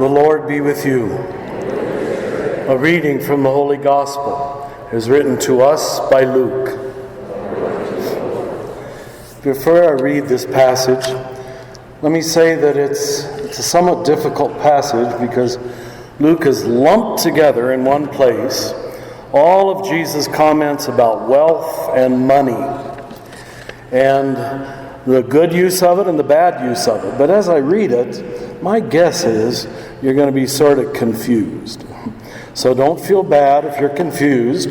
The Lord be with you. A reading from the Holy Gospel is written to us by Luke. Before I read this passage, let me say that it's a somewhat difficult passage because Luke has lumped together in one place all of Jesus' comments about wealth and money, and the good use of it and the bad use of it. But as I read it, my guess is you're going to be sort of confused. So don't feel bad if you're confused,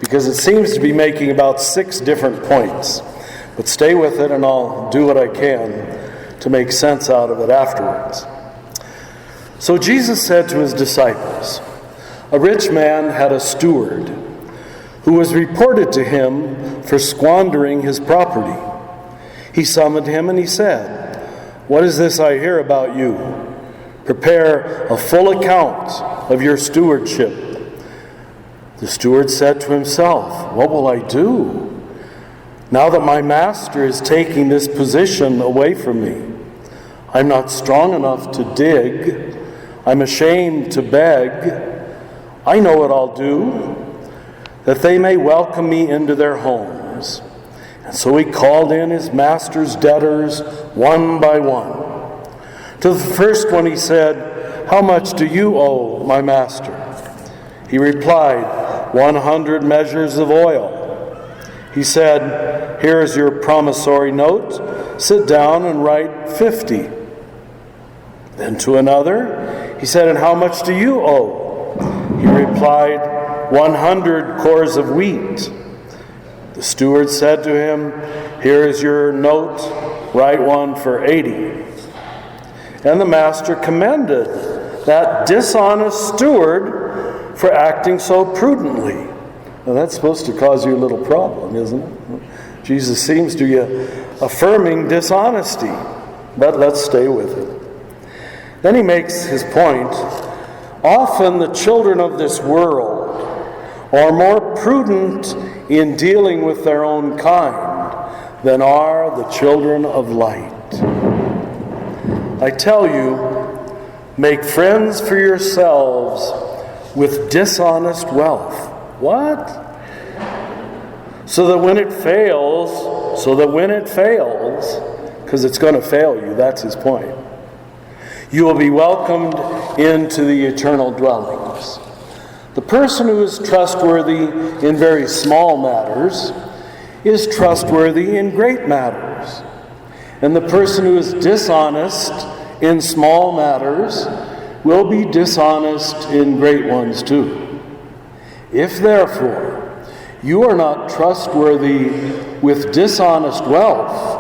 because it seems to be making about 6 different points. But stay with it and I'll do what I can to make sense out of it afterwards. So Jesus said to his disciples, "A rich man had a steward who was reported to him for squandering his property. He summoned him and he said, 'What is this I hear about you? Prepare a full account of your stewardship.' The steward said to himself, 'What will I do now that my master is taking this position away from me? I'm not strong enough to dig. I'm ashamed to beg. I know what I'll do, that they may welcome me into their homes.' And so he called in his master's debtors one by one. To the first one he said, 'How much do you owe my master?' He replied, 100 measures of oil. He said, 'Here is your promissory note. Sit down and write 50. Then to another he said, 'And how much do you owe?' He replied, 100 cores of wheat. The steward said to him, 'Here is your note. Write one for 80. And the master commended that dishonest steward for acting so prudently." Now that's supposed to cause you a little problem, isn't it? Jesus seems to be affirming dishonesty, but let's stay with it. Then he makes his point. Often the children of this world are more prudent in dealing with their own kind than are the children of light. I tell you, make friends for yourselves with dishonest wealth. What? So that when it fails, because it's going to fail you, that's his point, you will be welcomed into the eternal dwellings. The person who is trustworthy in very small matters is trustworthy in great matters. And the person who is dishonest in small matters will be dishonest in great ones too. If therefore you are not trustworthy with dishonest wealth,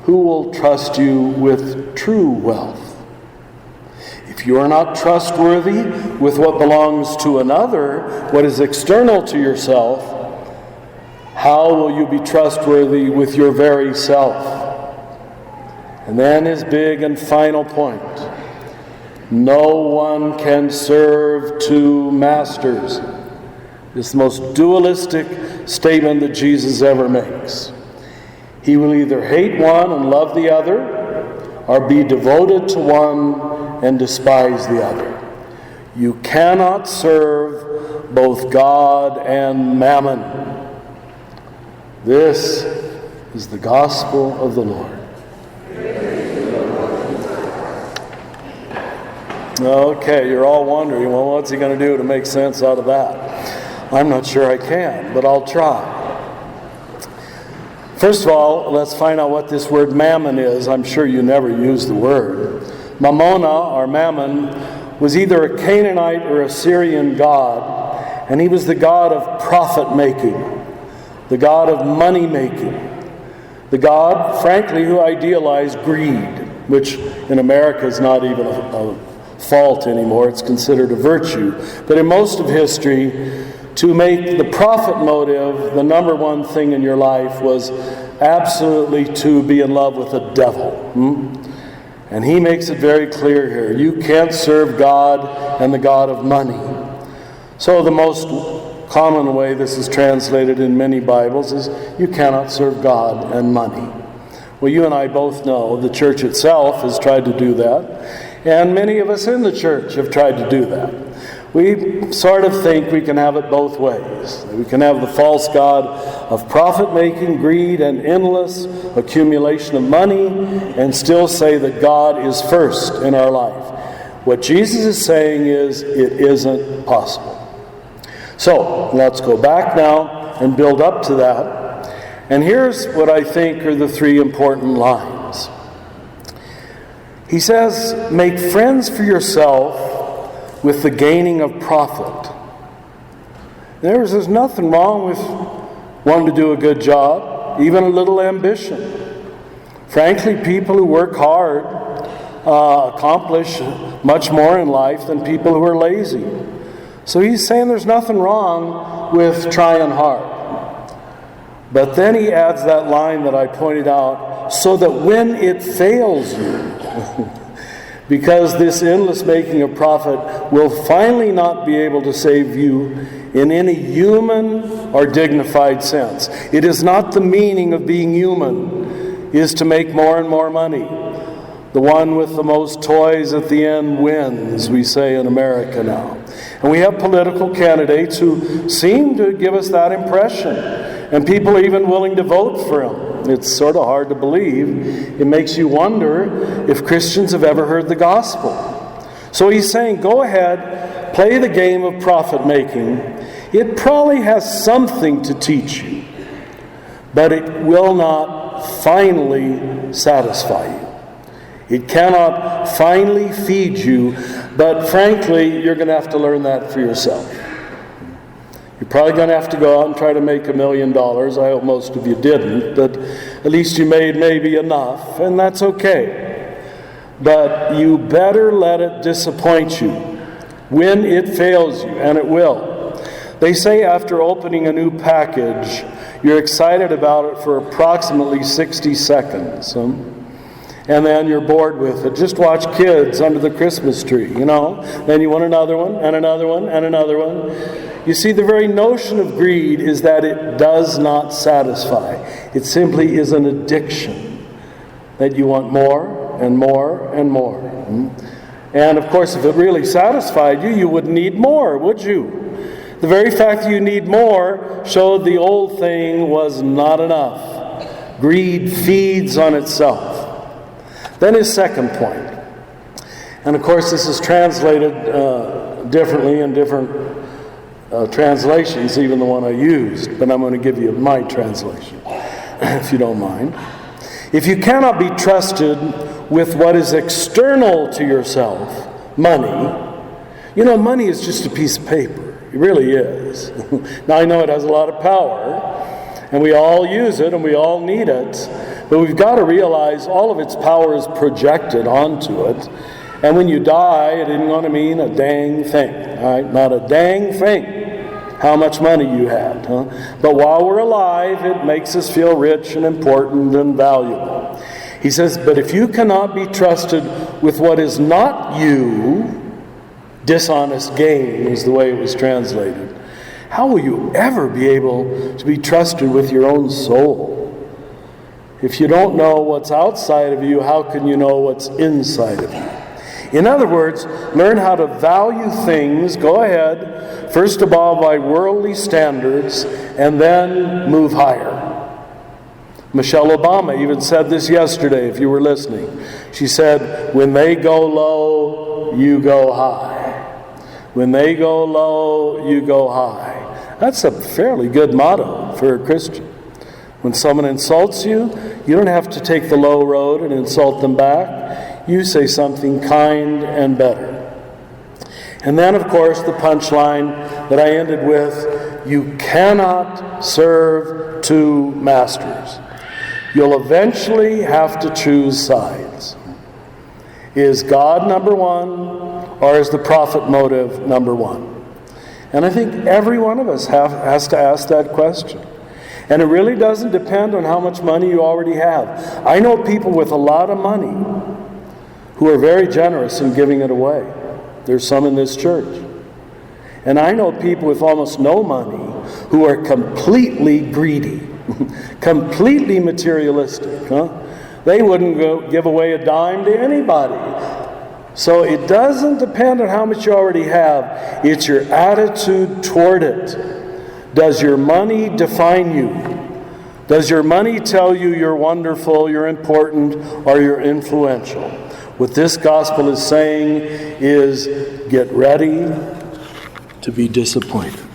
who will trust you with true wealth? If you are not trustworthy with what belongs to another, what is external to yourself, how will you be trustworthy with your very self? And then his big and final point. No one can serve 2 masters. This is the most dualistic statement that Jesus ever makes. He will either hate one and love the other, or be devoted to one and despise the other. You cannot serve both God and mammon. This is the gospel of the Lord. Okay, you're all wondering, well, what's he going to do to make sense out of that? I'm not sure I can, but I'll try. First of all, let's find out what this word mammon is. I'm sure you never use the word. Mammona, or mammon, was either a Canaanite or Assyrian god, and he was the god of profit-making, the god of money-making, the god, frankly, who idealized greed, which in America is not even a fault anymore. It's considered a virtue. But in most of history, to make the profit motive the number one thing in your life was absolutely to be in love with the devil. And he makes it very clear here. You can't serve God and the god of money. So the most common way this is translated in many Bibles is you cannot serve God and money. Well, you and I both know the church itself has tried to do that. And many of us in the church have tried to do that. We sort of think we can have it both ways. We can have the false god of profit-making, greed, and endless accumulation of money, and still say that God is first in our life. What Jesus is saying is, it isn't possible. So, let's go back now and build up to that. And here's what I think are the three important lines. He says, make friends for yourself with the gaining of profit. There's nothing wrong with wanting to do a good job, even a little ambition. Frankly, people who work hard accomplish much more in life than people who are lazy. So he's saying there's nothing wrong with trying hard. But then he adds that line that I pointed out, so that when it fails you, because this endless making of profit will finally not be able to save you in any human or dignified sense. It is not the meaning of being human, is to make more and more money. The one with the most toys at the end wins, we say in America now. And we have political candidates who seem to give us that impression. And people are even willing to vote for them. It's sort of hard to believe. It makes you wonder if Christians have ever heard the gospel. So he's saying, go ahead, play the game of profit making. It probably has something to teach you, but it will not finally satisfy you. It cannot finally feed you, but frankly, you're going to have to learn that for yourself. You're probably going to have to go out and try to make $1 million. I hope most of you didn't, but at least you made maybe enough, and that's okay. But you better let it disappoint you when it fails you, and it will. They say after opening a new package, you're excited about it for approximately 60 seconds. And then you're bored with it. Just watch kids under the Christmas tree, Then you want another one, and another one, and another one. You see, the very notion of greed is that it does not satisfy. It simply is an addiction, that you want more and more and more. And of course, if it really satisfied you, you wouldn't need more, would you? The very fact that you need more showed the old thing was not enough. Greed feeds on itself. Then his second point. And of course, this is translated differently in different translations, even the one I used. But I'm going to give you my translation, if you don't mind. If you cannot be trusted with what is external to yourself, money, money is just a piece of paper. It really is. Now, I know it has a lot of power, and we all use it, and we all need it. But we've got to realize all of its power is projected onto it. And when you die, it isn't going to mean a dang thing. All right? Not a dang thing how much money you had. But while we're alive, it makes us feel rich and important and valuable. He says, but if you cannot be trusted with what is not you, dishonest gain is the way it was translated, how will you ever be able to be trusted with your own soul? If you don't know what's outside of you, how can you know what's inside of you? In other words, learn how to value things. Go ahead, first of all by worldly standards, and then move higher. Michelle Obama even said this yesterday, if you were listening. She said, when they go low, you go high. When they go low, you go high. That's a fairly good motto for a Christian. When someone insults you, you don't have to take the low road and insult them back. You say something kind and better. And then, of course, the punchline that I ended with, you cannot serve two masters. You'll eventually have to choose sides. Is God number one, or is the profit motive number one? And I think every one of us has to ask that question. And it really doesn't depend on how much money you already have. I know people with a lot of money who are very generous in giving it away. There's some in this church. And I know people with almost no money who are completely greedy, completely materialistic. They wouldn't give away a dime to anybody. So it doesn't depend on how much you already have. It's your attitude toward it. Does your money define you? Does your money tell you you're wonderful, you're important, or you're influential? What this gospel is saying is, get ready to be disappointed.